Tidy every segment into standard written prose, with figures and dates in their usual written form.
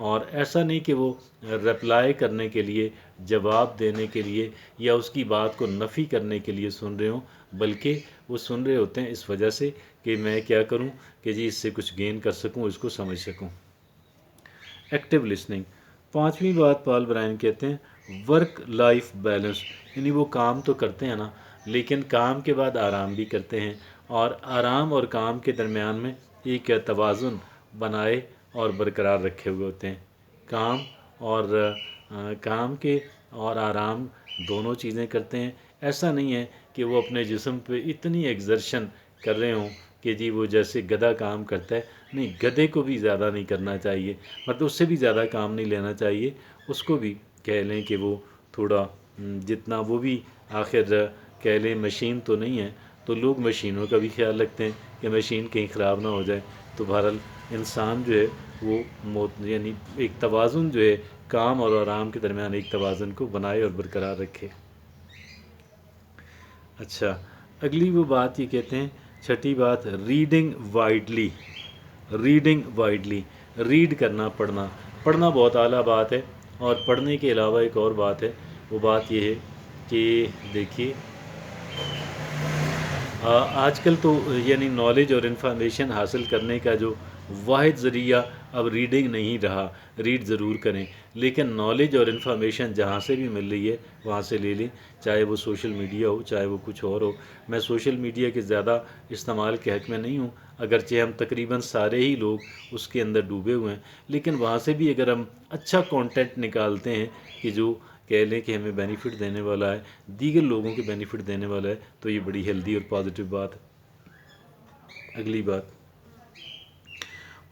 اور ایسا نہیں کہ وہ رپلائی کرنے کے لیے، جواب دینے کے لیے یا اس کی بات کو نفی کرنے کے لیے سن رہے ہوں، بلکہ وہ سن رہے ہوتے ہیں اس وجہ سے کہ میں کیا کروں کہ جی اس سے کچھ گین کر سکوں، اس کو سمجھ سکوں۔ ایکٹیو لسننگ، پانچویں بات پال برائن کہتے ہیں ورک لائف بیلنس، یعنی وہ کام تو کرتے ہیں نا، لیکن کام کے بعد آرام بھی کرتے ہیں، اور آرام اور کام کے درمیان میں ایک توازن بنائے اور برقرار رکھے ہوئے ہوتے ہیں۔ کام اور کام کے اور آرام دونوں چیزیں کرتے ہیں۔ ایسا نہیں ہے کہ وہ اپنے جسم پہ اتنی ایگزرشن کر رہے ہوں کہ جی وہ جیسے گدھا کام کرتا ہے، نہیں، گدھے کو بھی زیادہ نہیں کرنا چاہیے، مطلب اس سے بھی زیادہ کام نہیں لینا چاہیے، اس کو بھی کہہ لیں کہ وہ تھوڑا جتنا وہ بھی آخر کہہ لیں مشین تو نہیں ہے، تو لوگ مشینوں کا بھی خیال رکھتے ہیں کہ مشین کہیں خراب نہ ہو جائے، تو بہرحال انسان جو ہے وہ یعنی ایک توازن جو ہے کام اور آرام کے درمیان ایک توازن کو بنائے اور برقرار رکھے۔ اچھا، اگلی وہ بات یہ کہتے ہیں چھٹی بات، reading widely, reading widely, read کرنا، پڑھنا، پڑھنا بہت اعلیٰ بات ہے، اور پڑھنے کے علاوہ ایک اور بات ہے، وہ بات یہ ہے کہ دیکھیے آج کل تو یعنی نالج اور انفارمیشن حاصل کرنے کا جو واحد ذریعہ اب ریڈنگ نہیں رہا، ریڈ ضرور کریں، لیکن نالج اور انفارمیشن جہاں سے بھی مل رہی ہے وہاں سے لے لیں، چاہے وہ سوشل میڈیا ہو، چاہے وہ کچھ اور ہو۔ میں سوشل میڈیا کے زیادہ استعمال کے حق میں نہیں ہوں، اگرچہ ہم تقریباً سارے ہی لوگ اس کے اندر ڈوبے ہوئے ہیں، لیکن وہاں سے بھی اگر ہم اچھا کانٹینٹ نکالتے ہیں کہ جو کہہ لیں کہ ہمیں بینیفٹ دینے والا ہے، دیگر لوگوں کے بینیفٹ دینے والا ہے، تو یہ بڑی ہیلدی اور پازیٹیو بات ہے۔ اگلی بات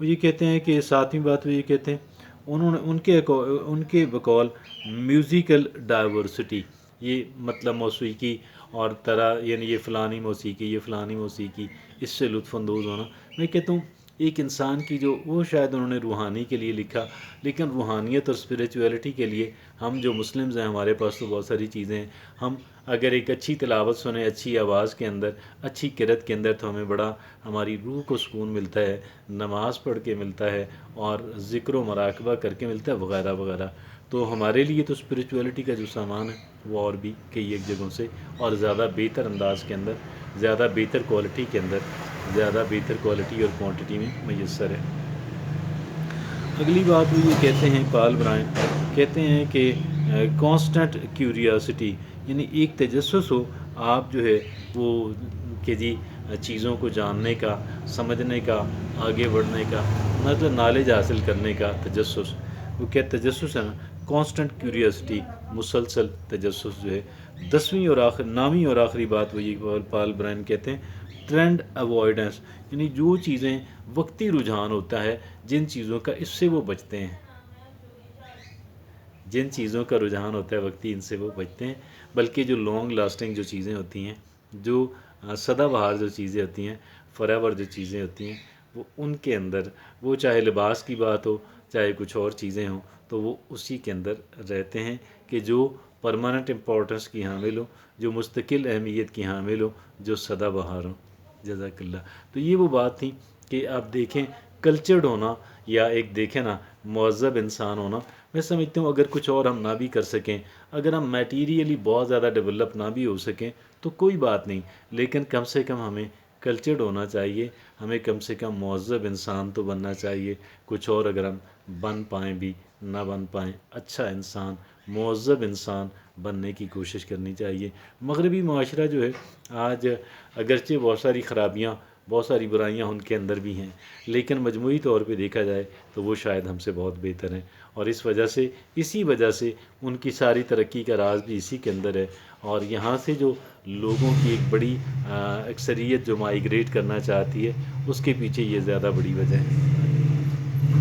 وہ یہ کہتے ہیں کہ ساتویں بات وہ یہ کہتے ہیں انہوں نے ان کے بقول میوزیکل ڈائیورسٹی، یہ مطلب موسیقی اور طرح، یعنی یہ فلانی موسیقی، یہ فلانی موسیقی، اس سے لطف اندوز ہونا، میں کہتا ہوں ایک انسان کی جو وہ شاید انہوں نے روحانی کے لیے لکھا، لیکن روحانیت اور اسپریچولیٹی کے لیے ہم جو مسلمز ہیں ہمارے پاس تو بہت ساری چیزیں ہیں، ہم اگر ایک اچھی تلاوت سنیں، اچھی آواز کے اندر، اچھی قرأت کے اندر، تو ہمیں بڑا ہماری روح کو سکون ملتا ہے، نماز پڑھ کے ملتا ہے، اور ذکر و مراقبہ کر کے ملتا ہے، وغیرہ وغیرہ۔ تو ہمارے لیے تو اسپریچولیٹی کا جو سامان ہے وہ اور بھی کئی ایک جگہوں سے اور زیادہ بہتر انداز کے اندر، زیادہ بہتر کوالٹی کے اندر، زیادہ بہتر کوالٹی اور کوانٹٹی میں میسر ہے۔ اگلی بات وہ یہ کہتے ہیں پال برائن کہتے ہیں کہ کانسٹنٹ کیوریاسٹی، یعنی ایک تجسس ہو، آپ جو ہے وہ کہ جی چیزوں کو جاننے کا، سمجھنے کا، آگے بڑھنے کا، مطلب نالج حاصل کرنے کا تجسس، وہ کیا تجسس ہے نا، کانسٹنٹ کیوریاسٹی، مسلسل تجسس جو ہے۔ نامی اور آخری بات وہ یہ پال برائن کہتے ہیں ٹرینڈ اوائڈنس، یعنی جو چیزیں وقتی رجحان ہوتا ہے، جن چیزوں کا، اس سے وہ بچتے ہیں، جن چیزوں کا رجحان ہوتا ہے وقتی، ان سے وہ بچتے ہیں، بلکہ جو لانگ لاسٹنگ جو چیزیں ہوتی ہیں، جو سدا بہار جو چیزیں ہوتی ہیں، فار ایور جو چیزیں ہوتی ہیں، وہ ان کے اندر، وہ چاہے لباس کی بات ہو، چاہے کچھ اور چیزیں ہوں، تو وہ اسی کے اندر رہتے ہیں کہ جو پرماننٹ امپورٹنس کی حامل ہو، جو مستقل اہمیت کی حامل ہو، جو سدا بہار ہو۔ جزاک اللہ۔ تو یہ وہ بات تھی کہ آپ دیکھیں کلچرڈ ہونا، یا ایک دیکھیں نا مہذب انسان ہونا، میں سمجھتا ہوں اگر کچھ اور ہم نہ بھی کر سکیں، اگر ہم میٹیریلی بہت زیادہ ڈیولپ نہ بھی ہو سکیں تو کوئی بات نہیں، لیکن کم سے کم ہمیں کلچرڈ ہونا چاہیے، ہمیں کم سے کم مہذب انسان تو بننا چاہیے، کچھ اور اگر ہم بن پائیں بھی نہ بن پائیں، اچھا انسان، مہذب انسان بننے کی کوشش کرنی چاہیے۔ مغربی معاشرہ جو ہے آج اگرچہ بہت ساری خرابیاں، بہت ساری برائیاں ان کے اندر بھی ہیں، لیکن مجموعی طور پہ دیکھا جائے تو وہ شاید ہم سے بہت بہتر ہیں، اور اسی وجہ سے ان کی ساری ترقی کا راز بھی اسی کے اندر ہے، اور یہاں سے جو لوگوں کی ایک بڑی اکثریت جو مائیگریٹ کرنا چاہتی ہے، اس کے پیچھے یہ زیادہ بڑی وجہ ہے۔